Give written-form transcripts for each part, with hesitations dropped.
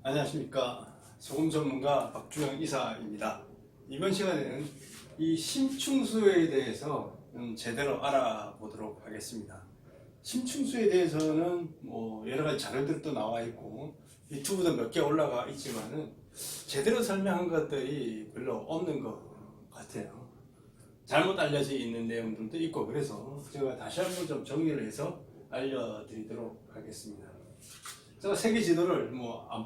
안녕하십니까. 소금 전문가 박주영 이사입니다. 이번 시간에는 이 심층수에 대해서 제대로 알아보도록 하겠습니다. 심층수에 대해서는 여러 가지 자료들도 나와 있고 유튜브도 몇 개 올라가 있지만은 제대로 설명한 것들이 별로 없는 것 같아요. 잘못 알려져 있는 내용들도 있고, 그래서 제가 다시 한번 좀 정리를 해서 알려드리도록 하겠습니다. 제가 세계 지도를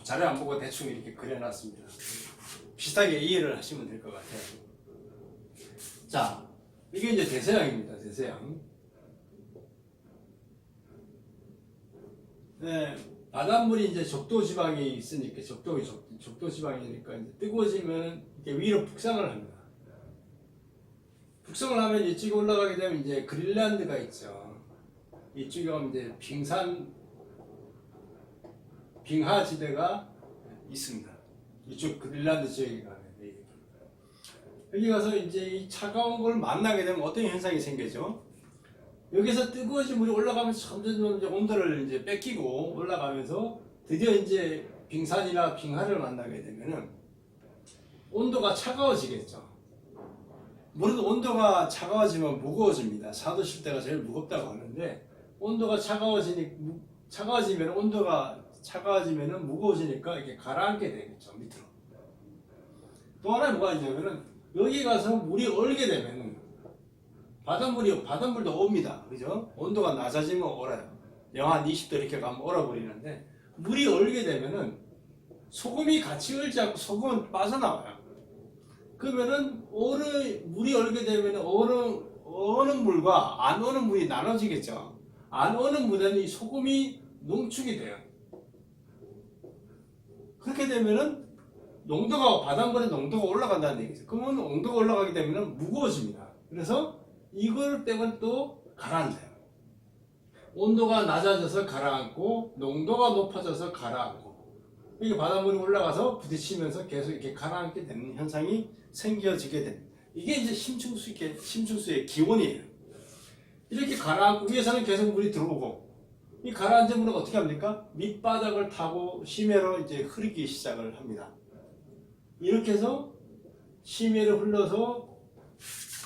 자료 안 보고 대충 이렇게 그려놨습니다. 비슷하게 이해를 하시면 될 것 같아요. 자, 이게 이제 대서양입니다. 대서양. 네, 바닷물이 이제 적도 지방이 있으니까 적도 지방이니까 이제 뜨거워지면 이렇게 위로 북상을 합니다. 북상을 하면 이쪽에 올라가게 되면 이제 그린란드가 있죠. 이쪽에 가면 이제 빙하지대가 있습니다. 이쪽 그린란드 지역에 가면 여기 가서 이제 이 차가운 걸 만나게 되면 어떤 현상이 생기죠? 여기서 뜨거워진 물이 올라가면서 점점 이제 온도를 이제 뺏기고 올라가면서 드디어 이제 빙산이나 빙하를 만나게 되면은 온도가 차가워지겠죠. 물은 온도가 차가워지면 무거워집니다. 사도실대가 제일 무겁다고 하는데 온도가 차가워지면 무거워지니까 이렇게 가라앉게 되겠죠. 밑으로. 또 하나 뭐가 있냐면은 여기 가서 물이 얼게 되면은 바닷물도 옵니다. 그죠? 온도가 낮아지면 얼어요. 영하 20도 이렇게 가면 얼어버리는데 물이 얼게 되면은 소금이 같이 얼지 않고 소금은 빠져나와요. 그러면은 물이 얼게 되면은 어는 물과 안 어는 물이 나눠지겠죠. 안 어는 물에는 이 소금이 농축이 돼요. 그렇게 되면은 바닷물의 농도가 올라간다는 얘기죠. 그러면 온도가 올라가게 되면은 무거워집니다. 그래서 이걸 때문에 또 가라앉아요. 온도가 낮아져서 가라앉고 농도가 높아져서 가라앉고 이게 바닷물이 올라가서 부딪히면서 계속 이렇게 가라앉게 되는 현상이 생겨지게 됩니다. 이게 이제 심층수의 기원이에요. 이렇게 가라앉고 위에서는 계속 물이 들어오고 이 가라앉은 물은 어떻게 합니까? 밑바닥을 타고 심해로 이제 흐르기 시작을 합니다. 이렇게 해서 심해로 흘러서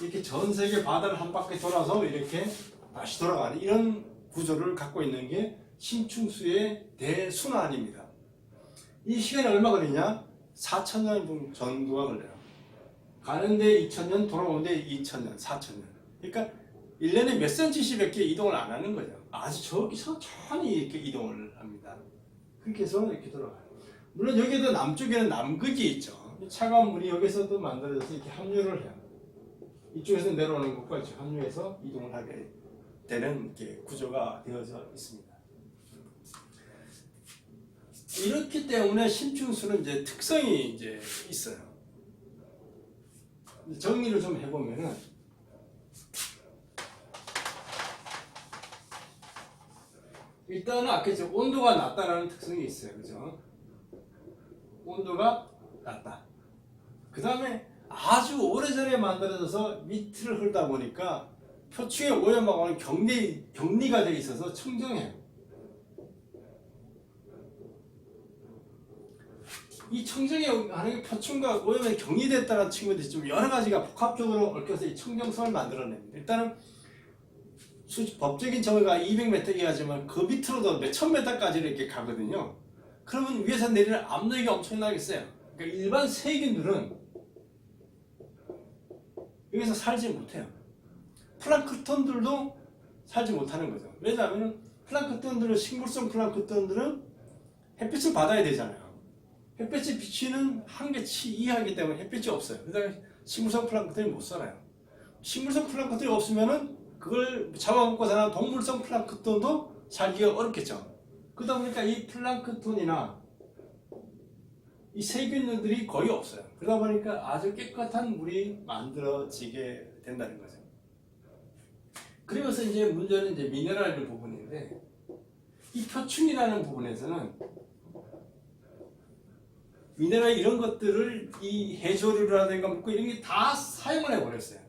이렇게 전 세계 바다를 한 바퀴 돌아서 이렇게 다시 돌아가는 이런 구조를 갖고 있는 게 심층수의 대순환입니다. 이 시간이 얼마 걸리냐? 4,000년 정도가 걸려요. 가는데 2,000년, 돌아오는데 2,000년, 4,000년. 그러니까 1년에 몇 cm씩밖에 이동을 안 하는 거죠. 아주 저기서 천천히 이렇게 이동을 합니다. 그렇게 해서 이렇게 돌아가요. 물론 여기도 남쪽에는 남극이 있죠. 차가운 물이 여기서도 만들어져서 이렇게 합류를 해요. 이쪽에서 내려오는 것과 이렇게 합류해서 이동을 하게 되는 이렇게 구조가 되어져 있습니다. 이렇기 때문에 심층수는 이제 특성이 이제 있어요. 정리를 좀 해보면은 일단은 아까 온도가 낮다라는 특성이 있어요. 그죠? 온도가 낮다. 그 다음에 아주 오래전에 만들어져서 밑을 흐르다 보니까 표층에 오염하고는 격리가 되어 있어서 청정해요. 이 청정하는 표층과 오염에 격리됐다는 친구들이 좀 여러 가지가 복합적으로 얽혀서 이 청정성을 만들어냅니다. 일단은 법적인 정의가 200m 이하지만 그 밑으로도 몇천 m까지 이렇게 가거든요. 그러면 위에서 내리는 압력이 엄청나게 세요. 그러니까 일반 세균들은 여기서 살지 못해요. 플랑크톤들도 살지 못하는 거죠. 왜냐하면 식물성 플랑크톤들은 햇빛을 받아야 되잖아요. 햇빛이 비치는 한계치 이하이기 때문에 햇빛이 없어요. 그래서 식물성 플랑크톤이 못 살아요. 식물성 플랑크톤이 없으면은 그걸 잡아먹고 사는 동물성 플랑크톤도 살기가 어렵겠죠. 그러다 보니까 이 플랑크톤이나 이 세균들이 거의 없어요. 그러다 보니까 아주 깨끗한 물이 만들어지게 된다는 거죠. 그러면서 이제 문제는 이제 미네랄 부분인데 이 표층이라는 부분에서는 미네랄 이런 것들을 이 해조류라든가 묻고 이런 게 다 사용을 해버렸어요.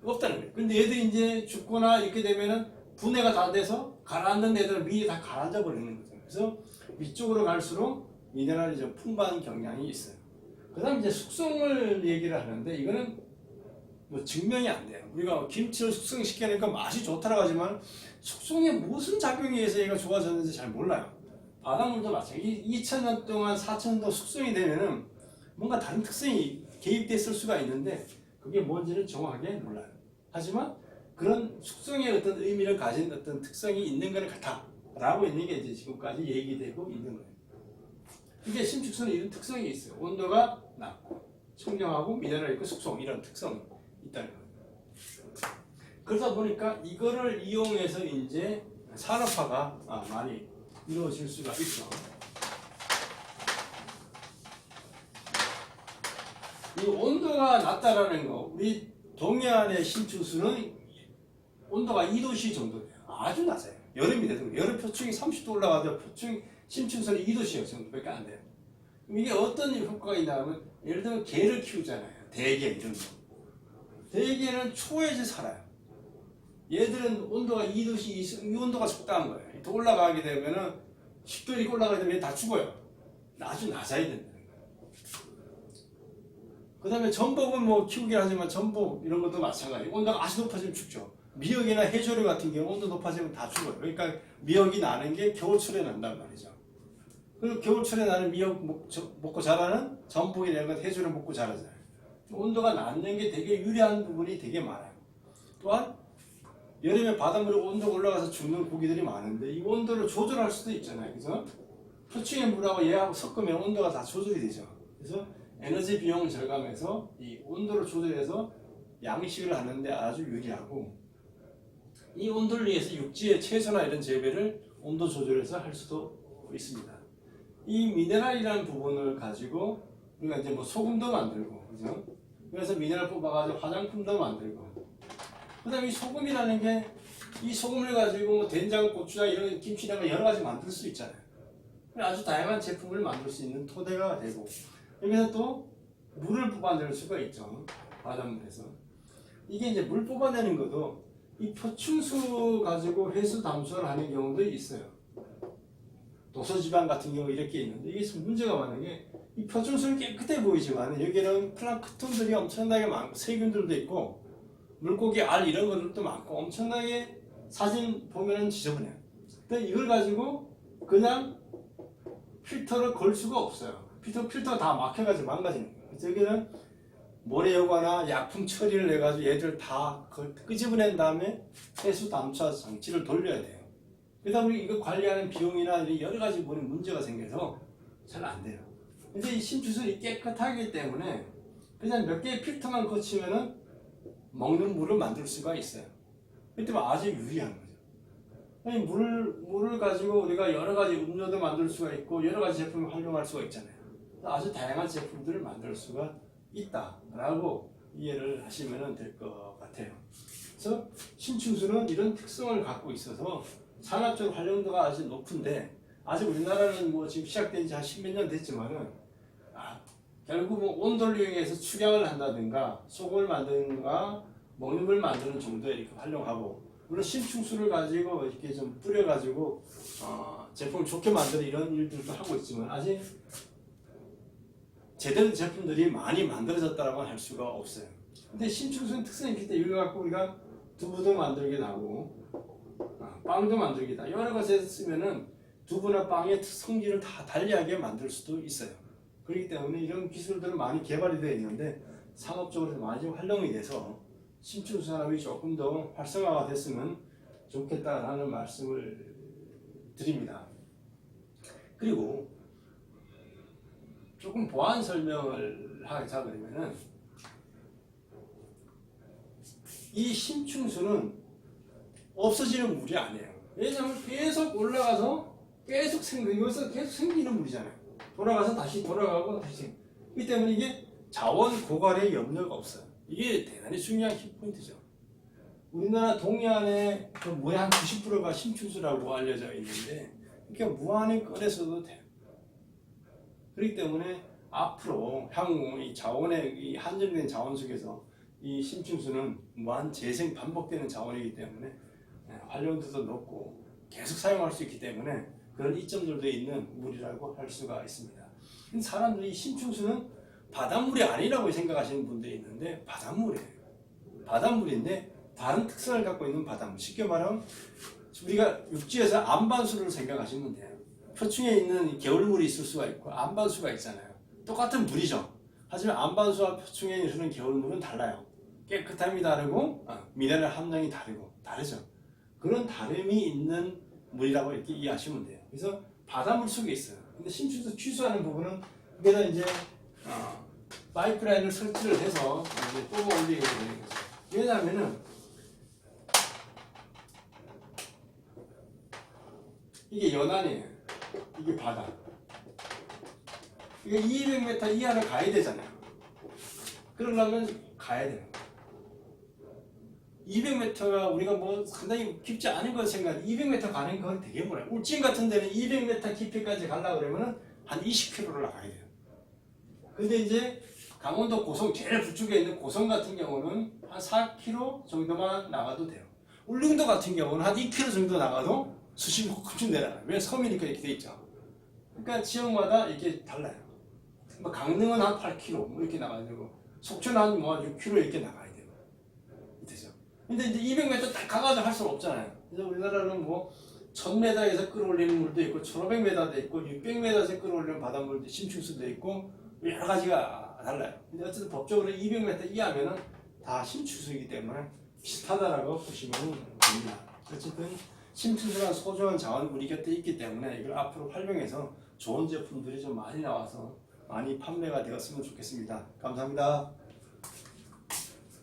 없다는 거예요. 근데 얘들이 이제 죽거나 이렇게 되면은 분해가 다 돼서 가라앉는 애들은 미리 다 가라앉아 버리는 거죠. 그래서 위쪽으로 갈수록 미네랄이 좀 풍부한 경향이 있어요. 그 다음 이제 숙성을 얘기를 하는데 이거는 뭐 증명이 안 돼요. 우리가 김치를 숙성시키니까 맛이 좋다라고 하지만 숙성에 무슨 작용에 의해서 얘가 좋아졌는지 잘 몰라요. 바닷물도 마찬가지. 2000년 동안 4000년 동안 숙성이 되면은 뭔가 다른 특성이 개입됐을 수가 있는데 그게 뭔지는 정확하게 몰라요. 하지만 그런 숙성의 어떤 의미를 가진 어떤 특성이 있는 것을 같다라고 있는 게 이제 지금까지 얘기되고 있는 거예요. 이게 심축수는 이런 특성이 있어요. 온도가 낮고 청량하고 미네랄이 있고 숙성 이런 특성이 있다는 거예요. 그러다 보니까 이거를 이용해서 이제 산업화가 많이 이루어질 수가 있죠. 이 온도가 낮다라는 거, 우리 동해안의 심층수는 온도가 2도씨 정도 돼요. 아주 낮아요. 여름이 돼도 여름 표층이 30도 올라가도 표층 심층수는 2도씨 정도밖에 안 돼요. 이게 어떤 효과가 있냐면 예를 들면 개를 키우잖아요. 대게 이런 거. 대게는 초에서 살아요. 얘들은 온도가 2도씨 이 온도가 적당한 거예요. 더 올라가게 되면은 10도 이렇게 올라가게 되면 다 죽어요. 아주 낮아야 된다는 거예요. 그 다음에 전복은 뭐 키우긴 하지만 전복 이런 것도 마찬가지. 온도가 아주 높아지면 죽죠. 미역이나 해조류 같은 경우 온도 높아지면 다 죽어요. 그러니까 미역이 나는 게 겨울철에 난단 말이죠. 그리고 겨울철에 나는 미역 먹고 자라는 전복이라는 건 해조류 먹고 자라잖아요. 온도가 낮는 게 되게 유리한 부분이 되게 많아요. 또한 여름에 바닷물에 온도가 올라가서 죽는 고기들이 많은데 이 온도를 조절할 수도 있잖아요. 그래서 표층의 물하고 얘하고 섞으면 온도가 다 조절이 되죠. 그래서 에너지 비용 절감해서 이 온도를 조절해서 양식을 하는데 아주 유리하고 이 온도를 위해서 육지의 채소나 이런 재배를 온도 조절해서 할 수도 있습니다. 이 미네랄이라는 부분을 가지고 우리가 이제 뭐 소금도 만들고, 그죠? 그래서 미네랄 뽑아가지고 화장품도 만들고, 그 다음에 이 소금이라는 게 이 소금을 가지고 뭐 된장, 고추장 이런 김치랑 여러 가지 만들 수 있잖아요. 아주 다양한 제품을 만들 수 있는 토대가 되고, 여기서 또 물을 뽑아낼 수가 있죠. 바닷물에서. 이게 이제 물 뽑아내는 것도 이 표층수 가지고 해수 담수를 하는 경우도 있어요. 도서지방 같은 경우 이렇게 있는데 이게 문제가 많은 게 이 표층수는 깨끗해 보이지만 여기는 플랑크톤들이 엄청나게 많고 세균들도 있고 물고기 알 이런 것들도 많고 엄청나게 사진 보면은 지저분해요. 근데 이걸 가지고 그냥 필터를 걸 수가 없어요. 필터가 다 막혀가지고 망가지는 거예요. 그래서 여기는 모래효과나 약품 처리를 해가지고 얘들 다 끄집어낸 다음에 해수 담차 장치를 돌려야 돼요. 그러다 보니 이거 관리하는 비용이나 여러 가지 문제가 생겨서 잘 안 돼요. 근데 이 심추수는 깨끗하기 때문에 그냥 몇 개의 필터만 거치면은 먹는 물을 만들 수가 있어요. 그때 아주 유리한 거죠. 아니 물을 가지고 우리가 여러 가지 음료도 만들 수가 있고 여러 가지 제품을 활용할 수가 있잖아요. 아주 다양한 제품들을 만들 수가 있다라고 이해를 하시면 될 것 같아요. 그래서 심층수는 이런 특성을 갖고 있어서 산업적 활용도가 아주 높은데 아직 우리나라는 뭐 지금 시작된 지 한 십몇 년 됐지만은 결국 뭐 온도를 이용해서 축양을 한다든가 소금을 만드는가 먹는 물 만드는 정도에 이렇게 활용하고 물론 심층수를 가지고 이렇게 좀 뿌려가지고 제품을 좋게 만드는 이런 일들도 하고 있지만 아직 제대로 제품들이 많이 만들어졌다고 할 수가 없어요. 근데 심층수는 특성이 있기 때문에 이거 갖고 우리가 두부도 만들기도 하고 빵도 만들기도 하고 여러 가지에서 쓰면은 두부나 빵의 성질을 다 달리하게 만들 수도 있어요. 그렇기 때문에 이런 기술들은 많이 개발이 되어 있는데 상업적으로 많이 활용이 돼서 심층수 산업이 조금 더 활성화가 됐으면 좋겠다라는 말씀을 드립니다. 그리고 조금 보완 설명을 하자 그러면은 이 심층수는 없어지는 물이 아니에요. 왜냐하면 계속 올라가서 계속 여기서 계속 생기는 물이잖아요. 돌아가서 다시 돌아가고 다시. 그렇기 때문에 이게 자원 고갈의 염려가 없어요. 이게 대단히 중요한 키포인트죠. 우리나라 동해안의 그 물의 한 90%가 심층수라고 알려져 있는데 이렇게 무한히 꺼내서도 돼요. 그렇기 때문에 앞으로 향후 이 자원의 이 한정된 자원 속에서 이 심층수는 무한 재생 반복되는 자원이기 때문에 활용도도 높고 계속 사용할 수 있기 때문에 그런 이점들도 있는 물이라고 할 수가 있습니다. 사람들이 심층수는 바닷물이 아니라고 생각하시는 분들이 있는데 바닷물이에요. 바닷물인데 다른 특성을 갖고 있는 바닷물. 쉽게 말하면 우리가 육지에서 안반수를 생각하시면 돼요. 표층에 있는 겨울물이 있을 수가 있고 안반수가 있잖아요. 똑같은 물이죠. 하지만 안반수와 표층에 있는 겨울물은 달라요. 깨끗함이 다르고 미네랄 함량이 다르죠. 그런 다름이 있는 물이라고 이렇게 이해하시면 돼요. 그래서 바닷물 속에 있어요. 근데 심층수 취수하는 부분은 여기다 이제 파이프라인을 설치를 해서 이제 뽑아 올리게 되는 거죠. 왜냐하면은 이게 연안이에요. 이게 바다. 이게 200m 이하를 가야 되잖아요. 그러려면 가야 돼요. 200m가 우리가 뭐 상당히 깊지 않은 걸 생각, 200m 가는 건 되게 멀어요. 울진 같은 데는 200m 깊이까지 가려고 그러면은 한 20km를 나가야 돼요. 근데 이제 강원도 고성, 제일 북쪽에 있는 고성 같은 경우는 한 4km 정도만 나가도 돼요. 울릉도 같은 경우는 한 2km 정도 나가도 수심이 훨씬 내려가요. 왜? 섬이니까 이렇게 돼 있죠. 그러니까 지역마다 이게 달라요. 뭐 강릉은 한 8km 뭐 이렇게 나가야 되고, 속초는 한 뭐 6km 이렇게 나가야 돼요. 되죠. 근데 이제 200m 딱 가가지고 할 수는 없잖아요. 그래서 우리나라는 뭐 1000m에서 끌어올리는 물도 있고, 1500m도 있고, 600m에서 끌어올리는 바닷물도 심층수도 있고, 여러 가지가 달라요. 근데 어쨌든 법적으로 200m 이하면은 다 심층수이기 때문에 비슷하다라고 보시면 됩니다. 어쨌든 심층수란 소중한 자원 우리 곁에 있기 때문에 이걸 앞으로 활용해서 좋은 제품들이 좀 많이 나와서 많이 판매가 되었으면 좋겠습니다. 감사합니다.